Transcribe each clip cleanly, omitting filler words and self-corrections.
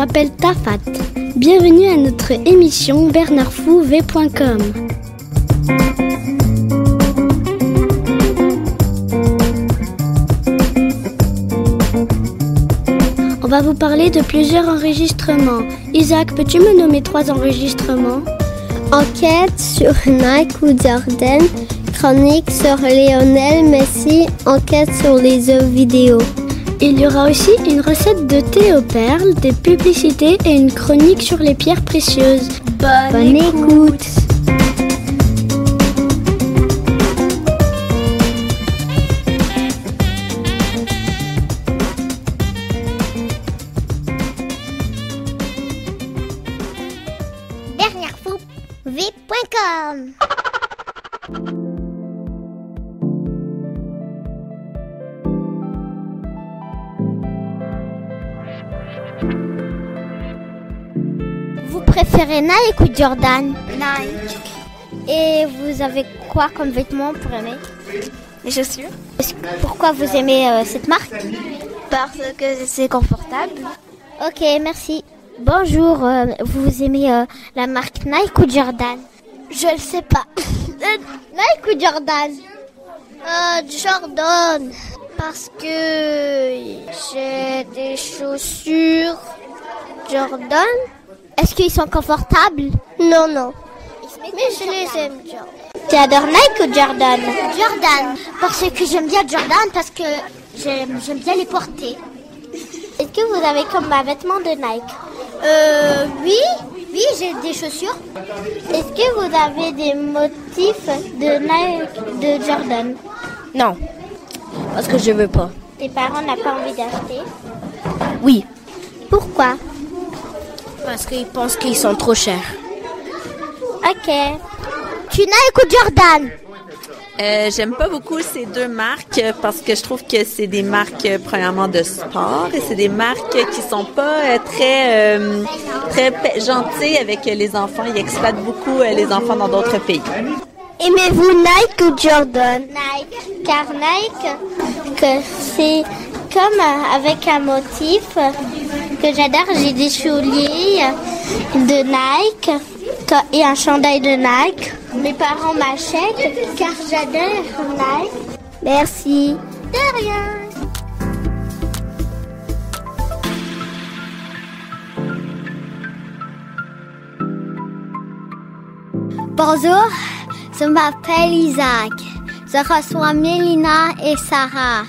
m'appelle Tafat. Bienvenue à notre émission bernardfouv.com. On va vous parler de plusieurs enregistrements. Isaac, peux-tu me nommer 3 enregistrements? Enquête sur Nike ou Jordan, chronique sur Lionel Messi, enquête sur les œuvres vidéo. Il y aura aussi une recette de thé aux perles, des publicités et une chronique sur les pierres précieuses. Bonne écoute. bernardfouv.com. Vous préférez Nike ou Jordan? Nike. Et vous avez quoi comme vêtements pour aimer? Les chaussures. Pourquoi vous aimez cette marque? Parce que c'est confortable. Ok, merci. Bonjour, vous aimez la marque Nike ou Jordan? Je ne sais pas. Nike ou Jordan? Jordan. Parce que j'ai des chaussures Jordan. Est-ce qu'ils sont confortables? Non. Mais je les aime, Jordan. Tu adores Nike ou Jordan? Jordan. Parce que j'aime bien Jordan parce que j'aime bien les porter. Est-ce que vous avez comme un vêtement de Nike? Oui, j'ai des chaussures. Est-ce que vous avez des motifs de Nike, de Jordan? Non, parce que je veux pas. Tes parents n'ont pas envie d'acheter? Oui, Pourquoi? parce qu'ils pensent qu'ils sont trop chers. Ok. Tu Nike ou Jordan? J'aime pas beaucoup ces 2 marques parce que je trouve que c'est des marques premièrement de sport et c'est des marques qui sont pas très gentilles avec les enfants. Ils exploitent beaucoup les enfants dans d'autres pays. Aimez-vous Nike ou Jordan? Nike. Car Nike, que c'est comme avec un motif que j'adore. J'ai des souliers de Nike et un chandail de Nike. Mes parents m'achètent car j'adore Nike. Merci. De rien. Bonjour, je m'appelle Isaac. Je reçois Mélina et Sarah.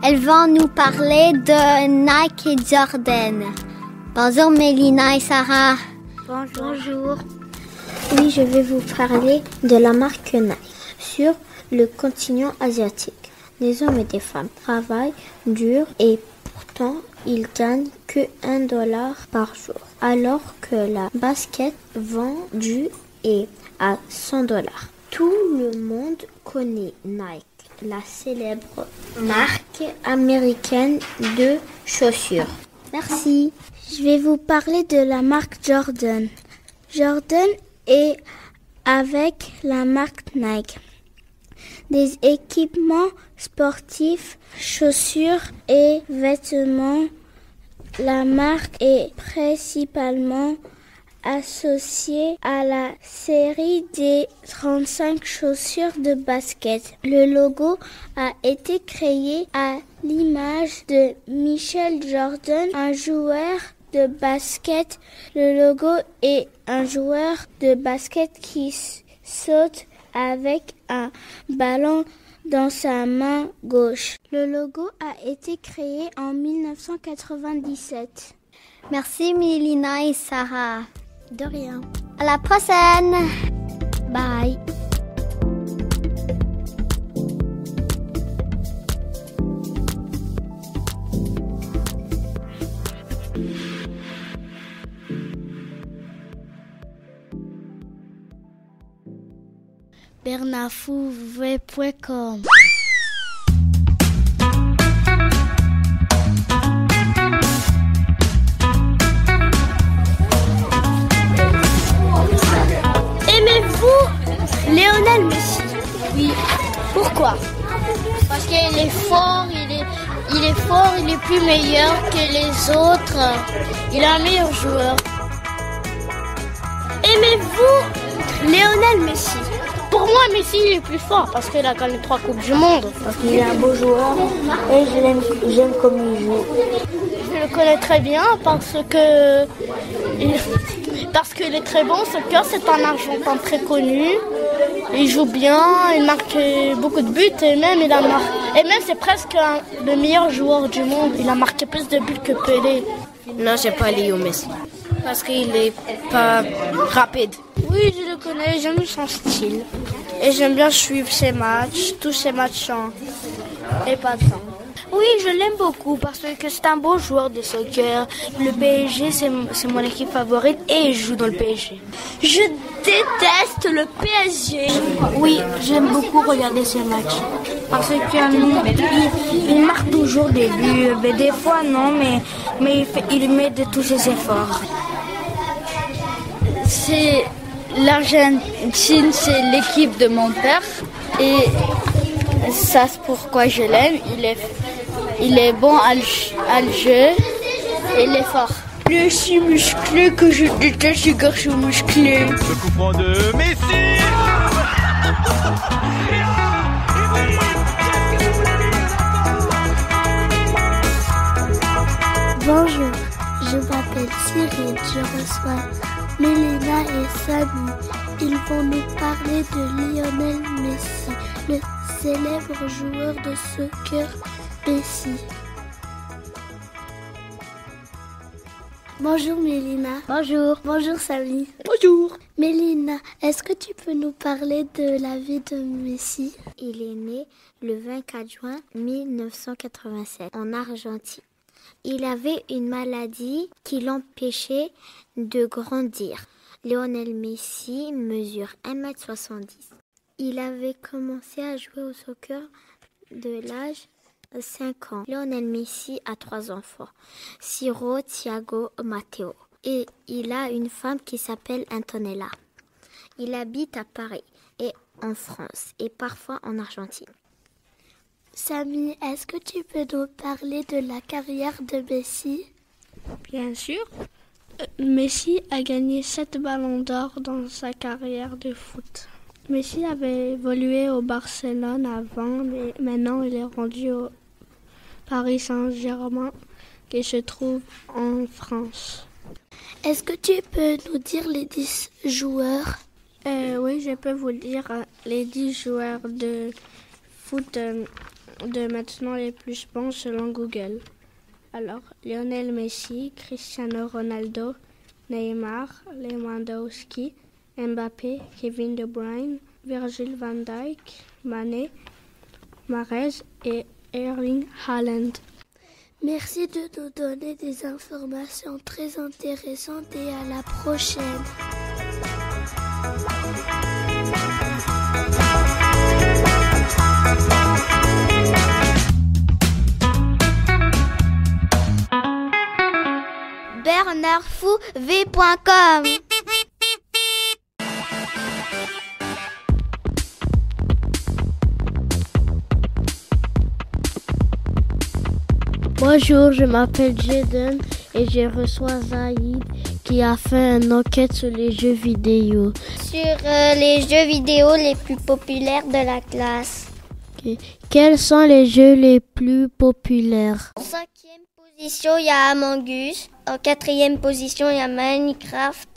Elles vont nous parler de Nike et Jordan. Bonjour Mélina et Sarah. Bonjour. Oui, je vais vous parler de la marque Nike. Sur le continent asiatique, des hommes et des femmes travaillent dur et pourtant ils gagnent que $1 par jour. Alors que la basket vendue est à $100. Tout le monde connaît Nike, la célèbre marque américaine de chaussures. Merci. Je vais vous parler de la marque Jordan. Jordan est avec la marque Nike. Des équipements sportifs, chaussures et vêtements. La marque est principalement associée à la série des 35 chaussures de basket. Le logo a été créé à l'image de Michael Jordan, un joueur de basket. Le logo est un joueur de basket qui saute avec un ballon dans sa main gauche. Le logo a été créé en 1997. Merci Mélina et Sarah. De rien. À la prochaine. Bye. bernardfouv.com. Lionel Messi. Oui. Pourquoi? Parce qu'il est fort, il est joueur, il est plus meilleur que les autres. Il est un meilleur joueur. Aimez-vous Lionel Messi? Pour moi, Messi il est plus fort parce qu'il a gagné 3 Coupes du Monde. Parce qu'il est un beau joueur et j'aime comme il joue. Je le connais très bien parce qu'il est très bon. Soccer, c'est un Argentin très connu. Il joue bien, il marque beaucoup de buts et même c'est presque le meilleur joueur du monde. Il a marqué plus de buts que Pelé. Non, c'est pas Léo Messi. Parce qu'il est pas rapide. Oui, je le connais, j'aime son style. Et j'aime bien suivre ses matchs, tous ses matchs épatants. Oui, je l'aime beaucoup parce que c'est un bon joueur de soccer. Le PSG, c'est mon équipe favorite et je joue dans le PSG. Je déteste le PSG. Oui, j'aime beaucoup regarder ses matchs. Parce qu'il marque toujours des buts. Mais des fois, non, mais il met de tous ses efforts. L'Argentine, c'est l'équipe de mon père. Et ça, c'est pourquoi je l'aime. Il est bon à le jeu et il est fort. Je suis musclé que je déteste les garçons musclés. Le coup franc de Messi. Bonjour, je m'appelle Cyril, je reçois Mélina et Samy. Ils vont nous parler de Lionel Messi, le célèbre joueur de soccer Messi. Bonjour Mélina. Bonjour. Bonjour Samy. Bonjour. Mélina, est-ce que tu peux nous parler de la vie de Messi? Il est né le 24 juin 1987 en Argentine. Il avait une maladie qui l'empêchait de grandir. Lionel Messi mesure 1,70 m. Il avait commencé à jouer au soccer de l'âge de 5 ans. Lionel Messi a 3 enfants, Ciro, Thiago, Matteo. Et il a une femme qui s'appelle Antonella. Il habite à Paris et en France et parfois en Argentine. Samy, est-ce que tu peux nous parler de la carrière de Messi? Bien sûr. Messi a gagné 7 ballons d'or dans sa carrière de foot. Messi avait évolué au Barcelone avant, mais maintenant il est rendu au Paris Saint-Germain qui se trouve en France. Est-ce que tu peux nous dire les 10 joueurs? Oui, je peux vous dire les 10 joueurs de foot de maintenant les plus bons selon Google. Alors, Lionel Messi, Cristiano Ronaldo, Neymar, Lewandowski, Mbappé, Kevin De Bruyne, Virgil van Dijk, Mané, Mahrez et Erling Haaland. Merci de nous donner des informations très intéressantes et à la prochaine. BernardFouV.com. Bonjour, je m'appelle Jaden et je reçois Zaïd qui a fait une enquête sur les jeux vidéo. Sur les jeux vidéo les plus populaires de la classe. Okay. Quels sont les jeux les plus populaires? En 5e position, il y a Among Us. En 4e position, il y a Minecraft.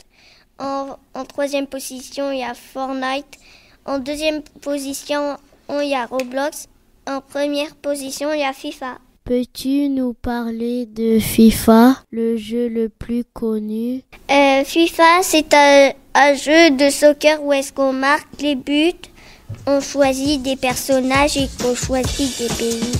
En 3e position, il y a Fortnite. En 2e position, il y a Roblox. En 1re position, il y a FIFA. Peux-tu nous parler de FIFA, le jeu le plus connu? FIFA, c'est un jeu de soccer où est-ce qu'on marque les buts, on choisit des personnages et qu'on choisit des pays.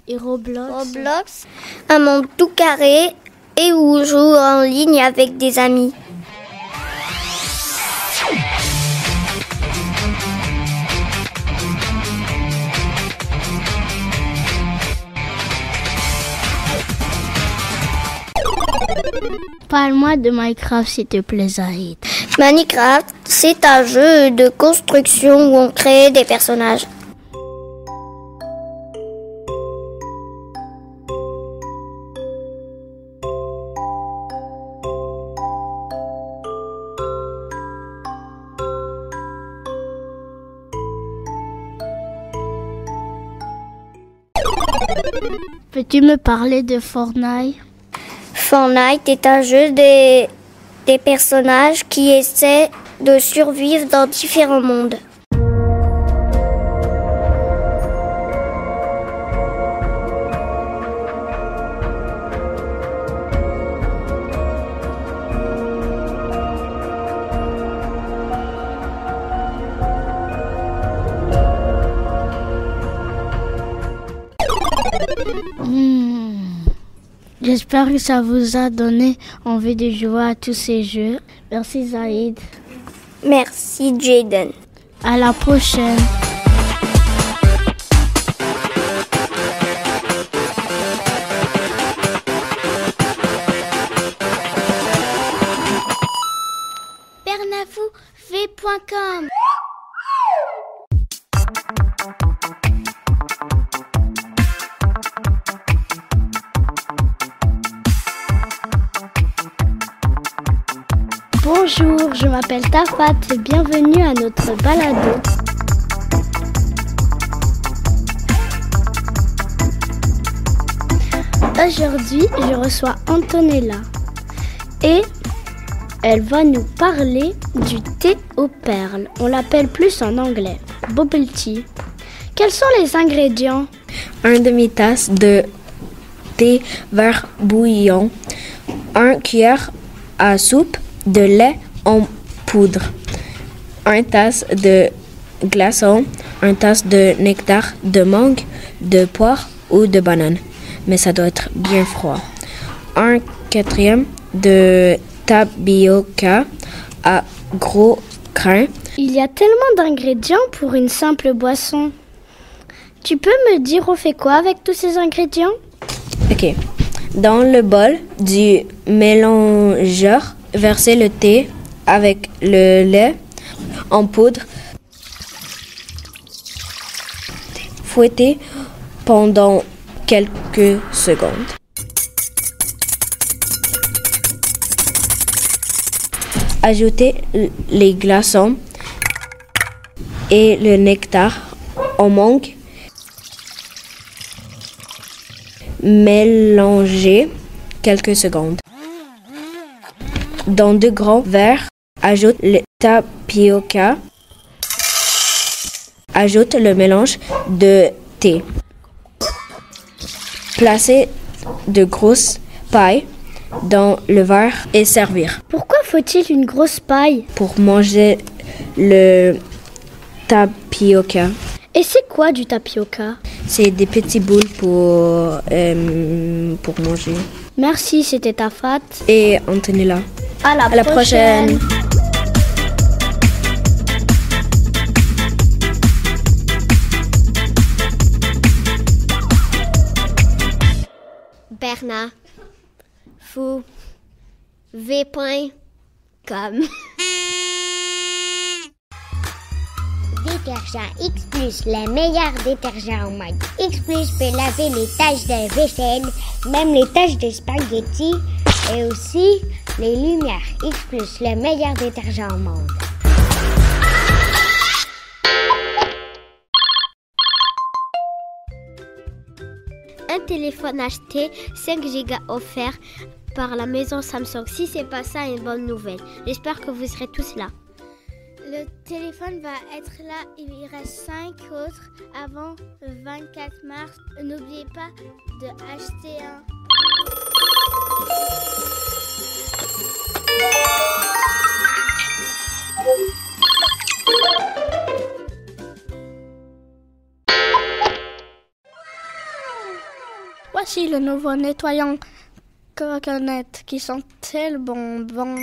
Et Roblox? Roblox, un monde tout carré et où on joue en ligne avec des amis. Parle-moi de Minecraft, s'il te plaît, Zahid. Minecraft, c'est un jeu de construction où on crée des personnages. Peux-tu me parler de Fortnite? Fortnite est un jeu des personnages qui essaient de survivre dans différents mondes. J'espère que ça vous a donné envie de jouer à tous ces jeux. Merci Zahid. Merci Jaden. À la prochaine. bernavoudv.com. Bonjour, je m'appelle Tafat et bienvenue à notre balado. Aujourd'hui, je reçois Antonella et elle va nous parler du thé aux perles. On l'appelle plus en anglais, bubble tea. Quels sont les ingrédients? 1 demi-tasse de thé vert bouillon, 1 cuillère à soupe de lait en poudre, 1 tasse de glaçons, 1 tasse de nectar de mangue, de poire ou de banane, mais ça doit être bien froid, 1/4 de tapioca à gros grains. Il y a tellement d'ingrédients pour une simple boisson. Tu peux me dire on fait quoi avec tous ces ingrédients? Ok. Dans le bol du mélangeur, versez le thé avec le lait en poudre. Fouettez pendant quelques secondes. Ajoutez les glaçons et le nectar en mangue. Mélangez quelques secondes. Dans 2 grands verres, ajoute le tapioca. Ajoute le mélange de thé. Placez de grosses pailles dans le verre et servir. Pourquoi faut-il une grosse paille? Pour manger le tapioca. Et c'est quoi du tapioca? C'est des petits boules pour manger. Merci, c'était Tafat. Et Antonella. À la prochaine. bernavoudv.com. Détergent X+, le meilleur détergent au monde. X+ peut laver les taches de vaisselle, même les taches de spaghetti et aussi les lumières. X+, le meilleur détergent au monde. Un téléphone acheté, 5 Go offert par la maison Samsung. Si c'est pas ça, une bonne nouvelle. J'espère que vous serez tous là. Le téléphone va être là, il reste 5 autres avant le 24 mars. N'oubliez pas de acheter un. Voici le nouveau nettoyant coconut qui sent tellement bon.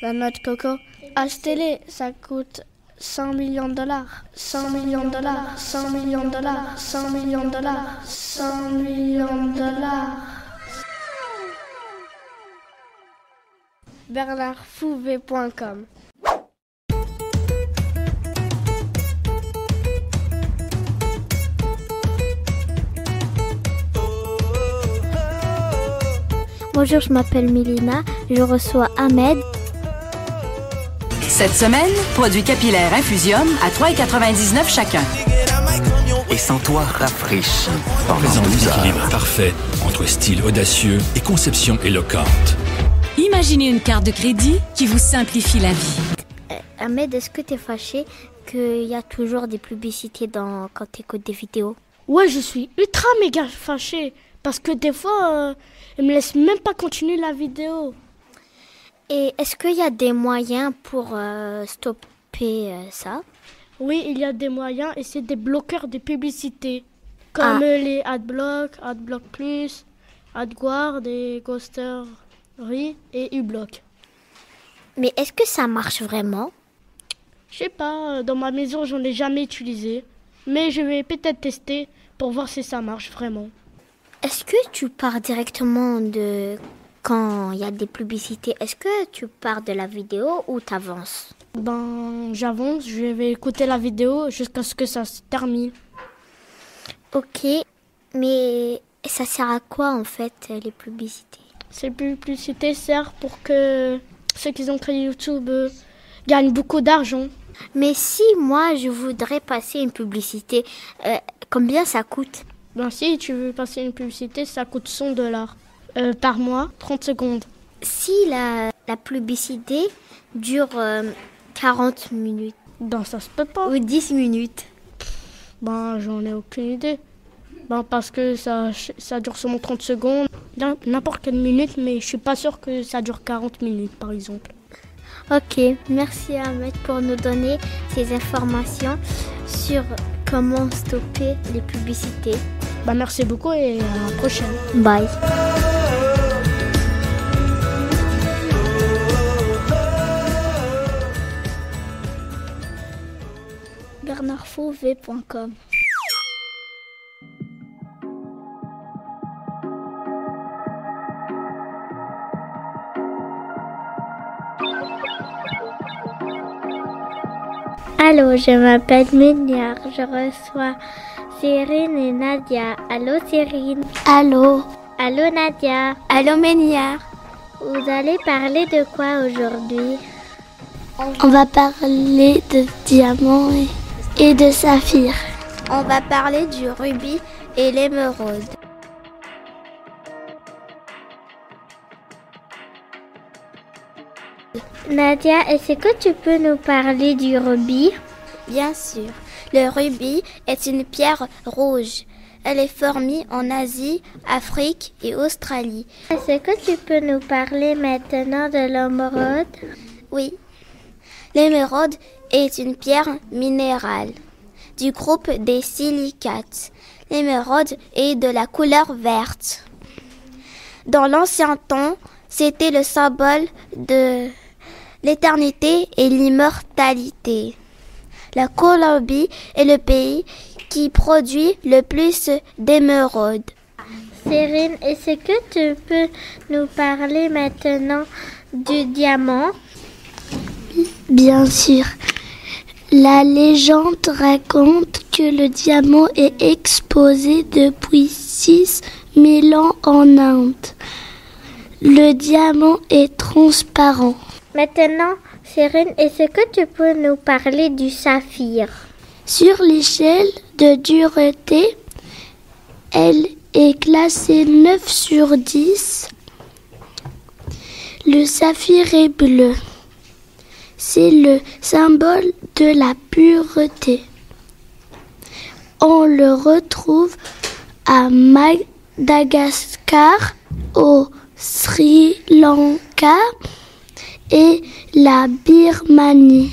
La noix de coco. Achetez-les, ça coûte 100 millions de dollars. 100 millions de dollars. 100 millions de dollars. 100 millions de dollars. 100 millions de dollars. bernardfouvet.com. Bonjour, je m'appelle Mélina, je reçois Ahmed. Cette semaine, produits capillaires Infusium à 3,99 chacun. Et sens-toi rafraîchi. Présente l'équilibre parfait entre style audacieux et conception éloquente. Imaginez une carte de crédit qui vous simplifie la vie. Ahmed, est-ce que tu es fâché qu'il y a toujours des publicités quand tu écoutes des vidéos? Ouais, je suis ultra méga fâché parce que des fois, ils me laissent même pas continuer la vidéo. Et est-ce qu'il y a des moyens pour stopper ça? Oui, il y a des moyens et c'est des bloqueurs de publicité. Comme les Adblock, Adblock Plus, AdGuard et Ghostery et uBlock. Mais est-ce que ça marche vraiment? Je sais pas, dans ma maison j'en ai jamais utilisé. Mais je vais peut-être tester pour voir si ça marche vraiment. Est-ce que tu pars directement de quand il y a des publicités? Est-ce que tu pars de la vidéo ou t'avances? J'avance, je vais écouter la vidéo jusqu'à ce que ça se termine. Ok, mais ça sert à quoi en fait les publicités? Ces publicités servent pour que ceux qui ont créé YouTube gagnent beaucoup d'argent. Mais si moi je voudrais passer une publicité, combien ça coûte? Si tu veux passer une publicité, ça coûte $100 par mois, 30 secondes. Si la publicité dure 40 minutes. Ça se peut pas. Ou 10 minutes. J'en ai aucune idée. Parce que ça dure seulement 30 secondes. N'importe quelle minute, mais je suis pas sûre que ça dure 40 minutes, par exemple. Ok, merci Ahmed pour nous donner ces informations sur comment stopper les publicités. Merci beaucoup et à la prochaine. Bye. bernardfouvet.com. Allô, je m'appelle Méniard, je reçois Cyrine et Nadia. Allô Cyrine. Allô. Allô Nadia. Allô Méniard. Vous allez parler de quoi aujourd'hui? On va parler de diamants et de saphir. On va parler du rubis et l'émeraude. Nadia, est-ce que tu peux nous parler du rubis? Bien sûr. Le rubis est une pierre rouge. Elle est formée en Asie, Afrique et Australie. Est-ce que tu peux nous parler maintenant de l'émeraude? Oui. L'émeraude est une pierre minérale du groupe des silicates. L'émeraude est de la couleur verte. Dans l'ancien temps, c'était le symbole de l'éternité et l'immortalité. La Colombie est le pays qui produit le plus d'émeraudes. Cyrine, est-ce que tu peux nous parler maintenant du diamant? Bien sûr. La légende raconte que le diamant est exposé depuis 6000 ans en Inde. Le diamant est transparent. Maintenant, Cyrine, est-ce que tu peux nous parler du saphir? Sur l'échelle de dureté, elle est classée 9 sur 10. Le saphir est bleu. C'est le symbole de la pureté. On le retrouve à Madagascar, au Sri Lanka et la Birmanie.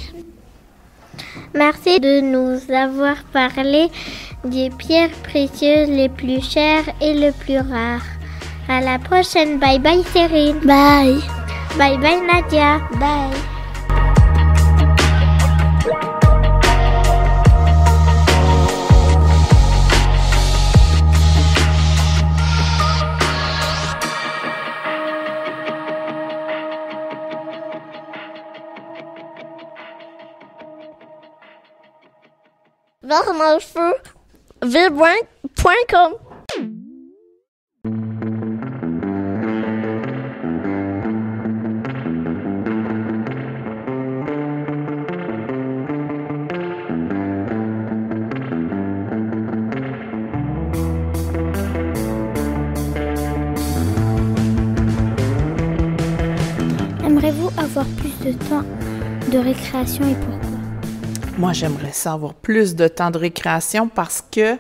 Merci de nous avoir parlé des pierres précieuses les plus chères et les plus rares. À la prochaine. Bye bye Cyrine. Bye. Bye bye Nadia. Bye. vernalfeu.com. Aimeriez-vous avoir plus de temps de récréation et pourquoi? Moi, j'aimerais ça avoir plus de temps de récréation parce que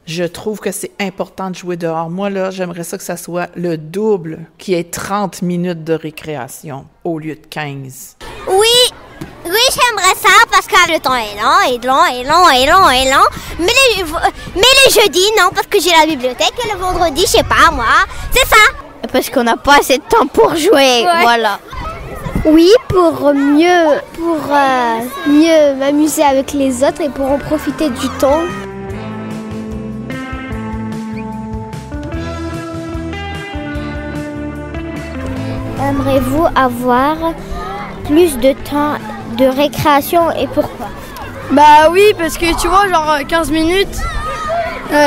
je trouve que c'est important de jouer dehors. Moi, là, j'aimerais ça que ça soit le double, qu'il y ait 30 minutes de récréation au lieu de 15. Oui, j'aimerais ça parce que le temps est long. Mais les jeudis, non, parce que j'ai la bibliothèque et le vendredi, je sais pas, moi. C'est ça. Parce qu'on n'a pas assez de temps pour jouer, voilà. Oui, pour mieux m'amuser avec les autres et pour en profiter du temps. Aimeriez-vous avoir plus de temps de récréation et pourquoi? Bah oui, parce que tu vois, genre 15 minutes,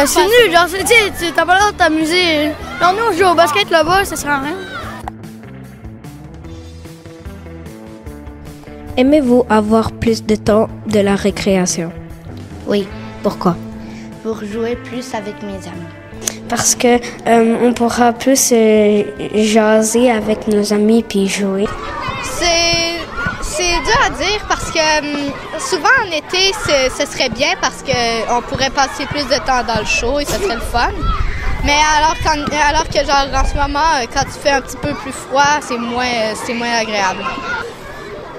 c'est nul, genre t'as pas le temps de t'amuser. Genre nous on joue au basket là-bas, ça sert à rien. Aimez-vous avoir plus de temps de la récréation? Oui, pourquoi? Pour jouer plus avec mes amis. Parce que on pourra plus jaser avec nos amis puis jouer. C'est dur à dire parce que souvent en été, ce serait bien parce qu'on pourrait passer plus de temps dans le chaud et ça serait le fun. Mais alors que genre en ce moment, quand il fait un petit peu plus froid, c'est moins agréable.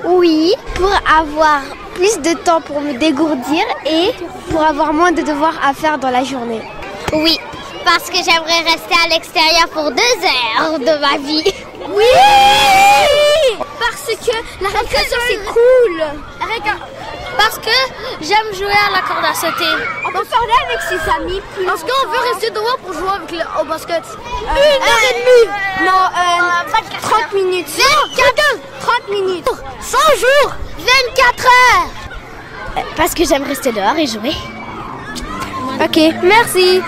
Oui, pour avoir plus de temps pour me dégourdir et pour avoir moins de devoirs à faire dans la journée. Oui, parce que j'aimerais rester à l'extérieur pour 2 heures de ma vie. Oui! Parce que la récréation c'est cool. Parce que j'aime jouer à la corde à sauter. On peut parler avec ses amis plus. Parce qu'on veut rester dehors pour jouer au basket. 1 heure et demie. Non, 30 minutes. 30 minutes. 100 jours. 24 heures. Parce que j'aime rester dehors et jouer. Ok, merci.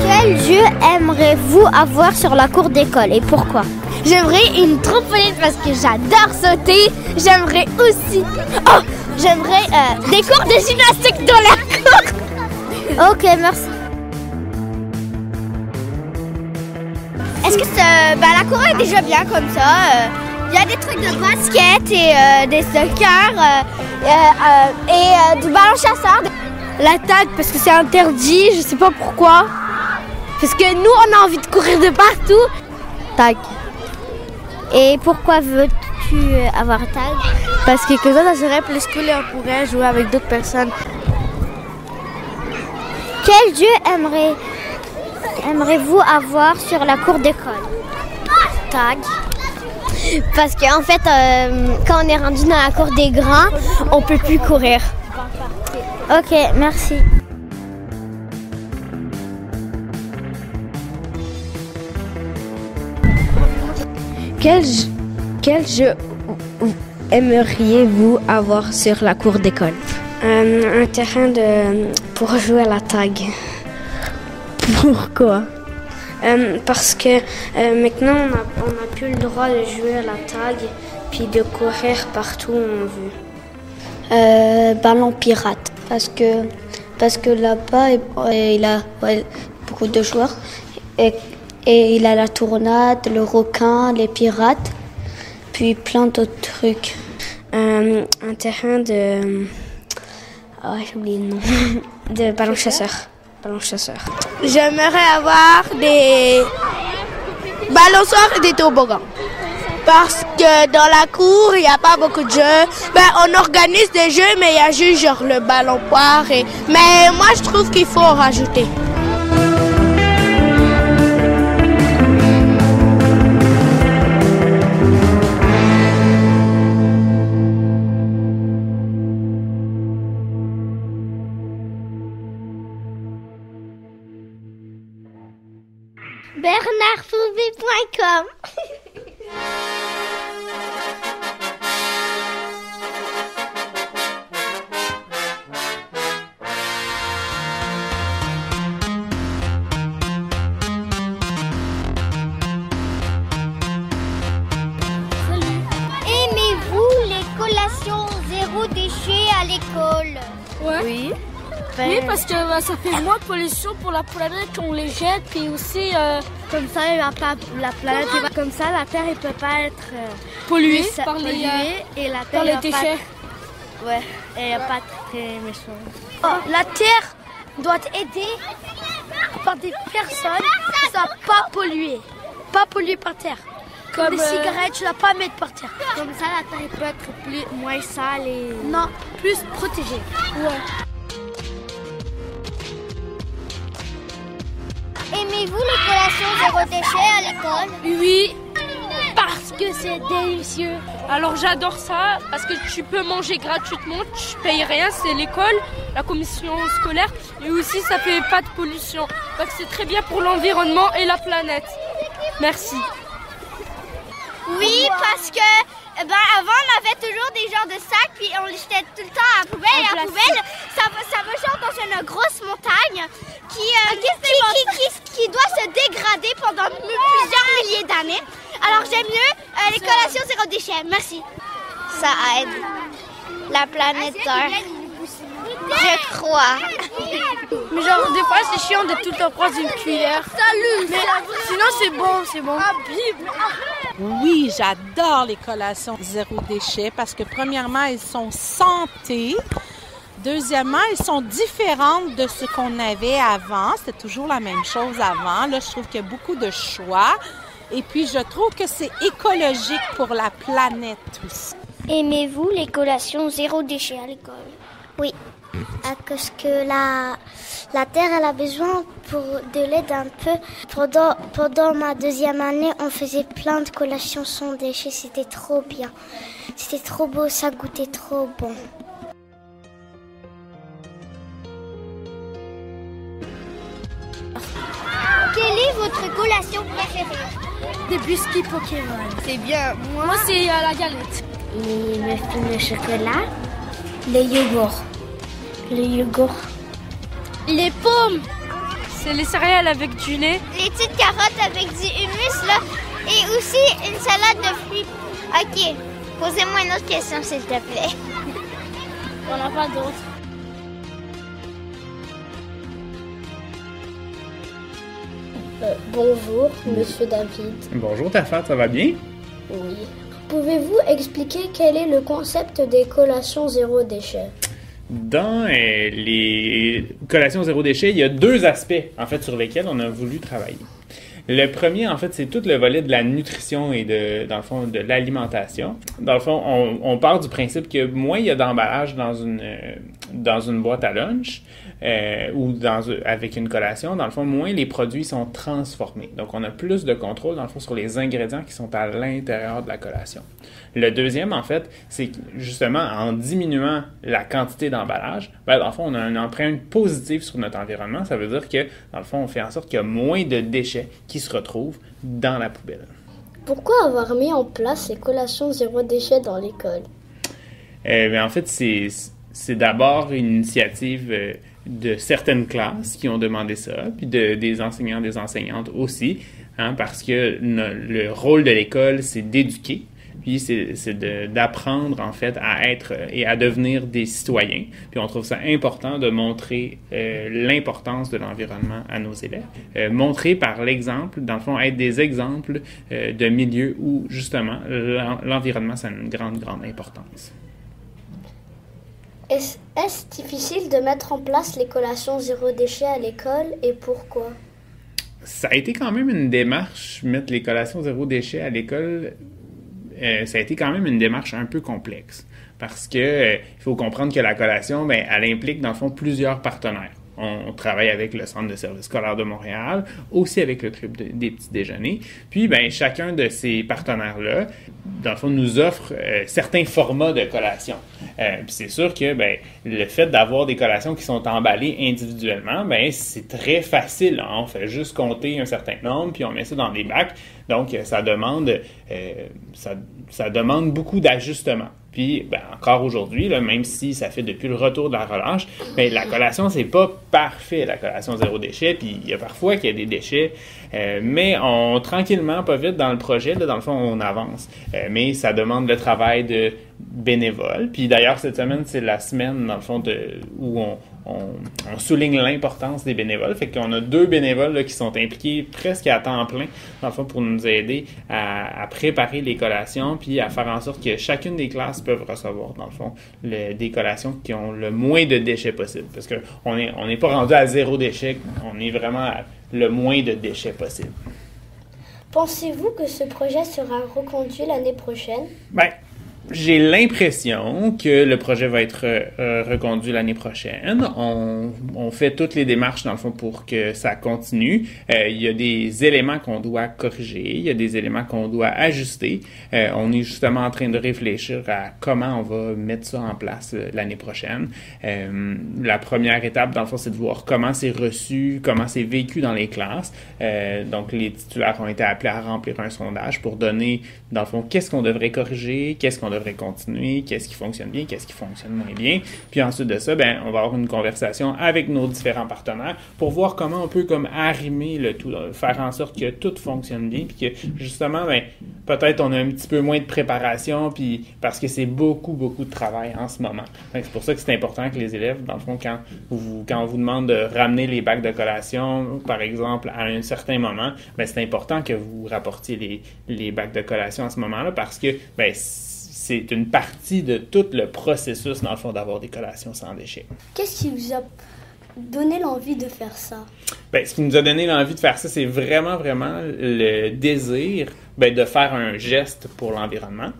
Quel jeu aimeriez-vous avoir sur la cour d'école et pourquoi? J'aimerais une trampoline parce que j'adore sauter. J'aimerais aussi... Oh! J'aimerais des cours de gymnastique dans la cour. Ok, merci. Est-ce que la cour est déjà bien comme ça? Il y a des trucs de basket et des soccer et du ballon chasseur. La tag parce que c'est interdit, je sais pas pourquoi. Parce que nous on a envie de courir de partout. Tag. Et pourquoi veux-tu avoir tag? Parce que ça serait plus cool et on pourrait jouer avec d'autres personnes. Quel jeu aimeriez-vous avoir sur la cour d'école? Tag. Parce qu'en fait, quand on est rendu dans la cour des grands, on peut plus courir. Ok, merci. Quel jeu aimeriez-vous avoir sur la cour d'école? Un terrain pour jouer à la tag. Pourquoi? Parce que maintenant on n'a plus le droit de jouer à la tag puis de courir partout où on veut. Ballon pirate. Parce que là-bas, il a beaucoup de joueurs. Et il a la tournade, le requin, les pirates, puis plein d'autres trucs. Un terrain de... Oh, j'ai oublié le nom. De ballon chasseur. Ballon chasseur. J'aimerais avoir des balançoires et des toboggans. Parce que dans la cour, il n'y a pas beaucoup de jeux. On organise des jeux, mais il y a juste genre le ballon poire. Mais moi, je trouve qu'il faut en rajouter. bernardfouvet.com Zéro déchet à l'école. Ouais. Oui. Oui, parce que ça fait moins de pollution pour la planète qu'on les jette, et aussi comme ça la planète, comme ça la terre ne peut pas être polluée par les déchets. Ouais, elle n'est pas très méchante. La terre doit être aidée par des personnes qui ne sont pas polluées. Pas polluées par terre. Comme des cigarettes, tu ne dois pas mettre par terre. Comme ça, la terre peut être moins sale et... Non, plus protégée. Ouais. Aimez-vous les collations zéro déchet à l'école? Oui, parce que c'est délicieux. Alors j'adore ça, parce que tu peux manger gratuitement, tu payes rien, c'est l'école, la commission scolaire, et aussi ça fait pas de pollution. Donc c'est très bien pour l'environnement et la planète. Merci. Oui, parce que avant on avait toujours des genres de sacs, puis on les jetait tout le temps à la poubelle. Et la poubelle, ça va genre dans une grosse montagne qui doit se dégrader pendant plusieurs milliers d'années. Alors j'aime mieux les collations zéro déchet. Merci. Ça aide la planète Terre. Je crois. Mais genre, des fois, c'est chiant de tout le temps prendre une cuillère. Salut! Mais sinon, c'est bon. Oui, j'adore les collations zéro déchet parce que premièrement, elles sont santé. Deuxièmement, elles sont différentes de ce qu'on avait avant. C'était toujours la même chose avant. Là, je trouve qu'il y a beaucoup de choix. Et puis, je trouve que c'est écologique pour la planète aussi. Aimez-vous les collations zéro déchet à l'école? Oui, parce que la terre, elle a besoin de l'aide un peu. Pendant ma deuxième année, on faisait plein de collations sans déchets. C'était trop bien. C'était trop beau, ça goûtait trop bon. Quelle est votre collation préférée? Des biscuits Pokémon. C'est bien. Moi, c'est la galette. Les muffins au chocolat. Les yogourts. Les pommes. C'est les céréales avec du lait. Les petites carottes avec du humus, là. Et aussi une salade de fruits. OK. Posez-moi une autre question, s'il te plaît. On n'a pas d'autres. Bonjour, Monsieur David. Bonjour Tafat, ça va bien? Oui. Pouvez-vous expliquer quel est le concept des collations zéro déchet? Dans les collations zéro déchet, il y a deux aspects, en fait, sur lesquels on a voulu travailler. Le premier, en fait, c'est tout le volet de la nutrition et dans le fond, de l'alimentation. Dans le fond, on part du principe que moins il y a d'emballage dans une boîte à lunch ou avec une collation, dans le fond, moins les produits sont transformés. Donc, on a plus de contrôle, dans le fond, sur les ingrédients qui sont à l'intérieur de la collation. Le deuxième, en fait, c'est que, justement, en diminuant la quantité d'emballage, dans le fond, on a une empreinte positive sur notre environnement. Ça veut dire que, dans le fond, on fait en sorte qu'il y a moins de déchets qui se retrouvent dans la poubelle. Pourquoi avoir mis en place ces collations zéro déchet dans l'école? En fait, c'est d'abord une initiative de certaines classes qui ont demandé ça, puis des enseignants, des enseignantes aussi, parce que le rôle de l'école, c'est d'éduquer. Puis c'est d'apprendre, en fait, à être et à devenir des citoyens. Puis on trouve ça important de montrer l'importance de l'environnement à nos élèves. Montrer par l'exemple, dans le fond, être des exemples de milieux où, justement, l'environnement, ça a une grande, grande importance. Est-ce difficile de mettre en place les collations zéro déchet à l'école et pourquoi? Ça a été quand même une démarche, mettre les collations zéro déchet à l'école. Ça a été quand même une démarche un peu complexe parce que il faut comprendre que la collation, elle implique dans le fond plusieurs partenaires. On travaille avec le Centre de services scolaires de Montréal, aussi avec le Club des petits déjeuners. Puis, chacun de ces partenaires-là dans le fond, nous offre certains formats de collations. Puis c'est sûr que le fait d'avoir des collations qui sont emballées individuellement, c'est très facile. Hein? On fait juste compter un certain nombre, puis on met ça dans des bacs. Donc, ça demande beaucoup d'ajustements. Puis, encore aujourd'hui, là, même si ça fait depuis le retour de la relâche, la collation, c'est pas parfait, la collation zéro déchet. Puis, il y a parfois qu'il y a des déchets, mais tranquillement, pas vite, dans le projet, là, dans le fond, on avance. Mais ça demande le travail de bénévoles. Puis, d'ailleurs, cette semaine, c'est la semaine, dans le fond, où on souligne l'importance des bénévoles. Fait qu'on a 2 bénévoles là, qui sont impliqués presque à temps plein, dans le fond, pour nous aider à préparer les collations, puis à faire en sorte que chacune des classes peuvent recevoir, dans le fond, des collations qui ont le moins de déchets possible. Parce qu'on n'est pas rendu à 0 déchet, on est vraiment à le moins de déchets possible. Pensez-vous que ce projet sera reconduit l'année prochaine? J'ai l'impression que le projet va être reconduit l'année prochaine. On fait toutes les démarches, dans le fond, pour que ça continue. Il y a des éléments qu'on doit corriger, il y a des éléments qu'on doit ajuster. On est justement en train de réfléchir à comment on va mettre ça en place l'année prochaine. La première étape, dans le fond, c'est de voir comment c'est reçu, comment c'est vécu dans les classes. Donc, les titulaires ont été appelés à remplir un sondage pour donner, dans le fond, qu'est-ce qu'on devrait corriger, qu'est-ce qu'on devrait continuer, qu'est-ce qui fonctionne bien, qu'est-ce qui fonctionne moins bien. Puis ensuite de ça, on va avoir une conversation avec nos différents partenaires pour voir comment on peut comme arrimer le tout, faire en sorte que tout fonctionne bien, puis que justement, peut-être on a un petit peu moins de préparation, puis parce que c'est beaucoup de travail en ce moment. Donc, c'est pour ça que c'est important que les élèves, dans le fond, quand on vous demande de ramener les bacs de collation, par exemple, à un certain moment, c'est important que vous rapportiez les bacs de collation à ce moment-là, parce que c'est une partie de tout le processus, dans le fond, d'avoir des collations sans déchets. Qu'est-ce qui vous a donné l'envie de faire ça? Ce qui nous a donné l'envie de faire ça, c'est vraiment le désir de faire un geste pour l'environnement.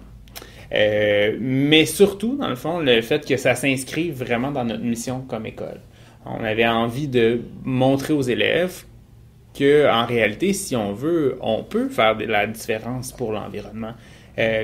Mais surtout, dans le fond, le fait que ça s'inscrive vraiment dans notre mission comme école. On avait envie de montrer aux élèves qu'en réalité, si on veut, on peut faire la différence pour l'environnement.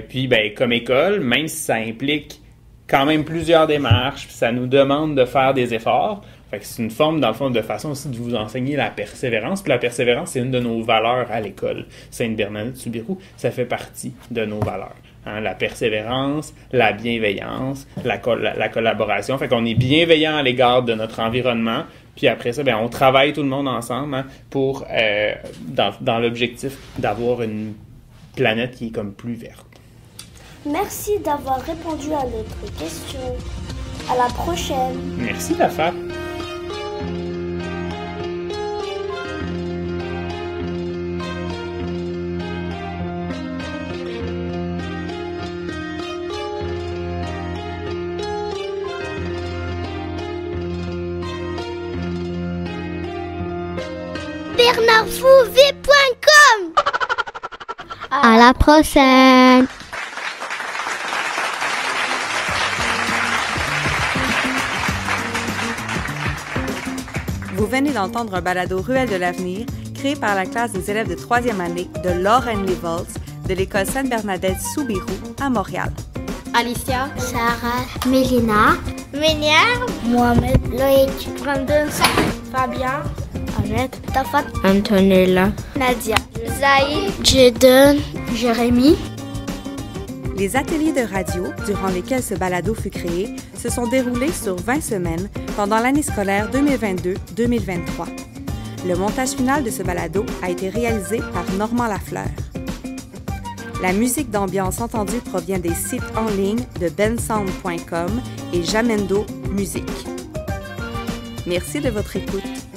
Puis, comme école, même si ça implique quand même plusieurs démarches, puis ça nous demande de faire des efforts, c'est une forme, dans le fond, de façon aussi de vous enseigner la persévérance. Puis la persévérance, c'est une de nos valeurs à l'école. Sainte-Bernadette-Soubirous, ça fait partie de nos valeurs. La persévérance, la bienveillance, la collaboration. Fait qu'on est bienveillant à l'égard de notre environnement. Puis après ça, on travaille tout le monde ensemble pour, dans l'objectif d'avoir une planète qui est comme plus verte. Merci d'avoir répondu à notre question. À la prochaine. Merci, Lafa. BernardFouvet.com. À la prochaine. Vous venez d'entendre un balado Ruelle de l'avenir créé par la classe des élèves de 3e année de Lauren Levolz de l'école Sainte-Bernadette-Soubirous à Montréal. Alicia, Sarah, Mélina, Ménière, Mohamed, Loïc, Brandon, Fabien, Annette, Tafat, Antonella, Nadia, Zaïd, Jaden, Jérémy. Les ateliers de radio, durant lesquels ce balado fut créé, se sont déroulés sur 20 semaines pendant l'année scolaire 2022-2023. Le montage final de ce balado a été réalisé par Normand Lafleur. La musique d'ambiance entendue provient des sites en ligne de bensound.com et Jamendo Musique. Merci de votre écoute.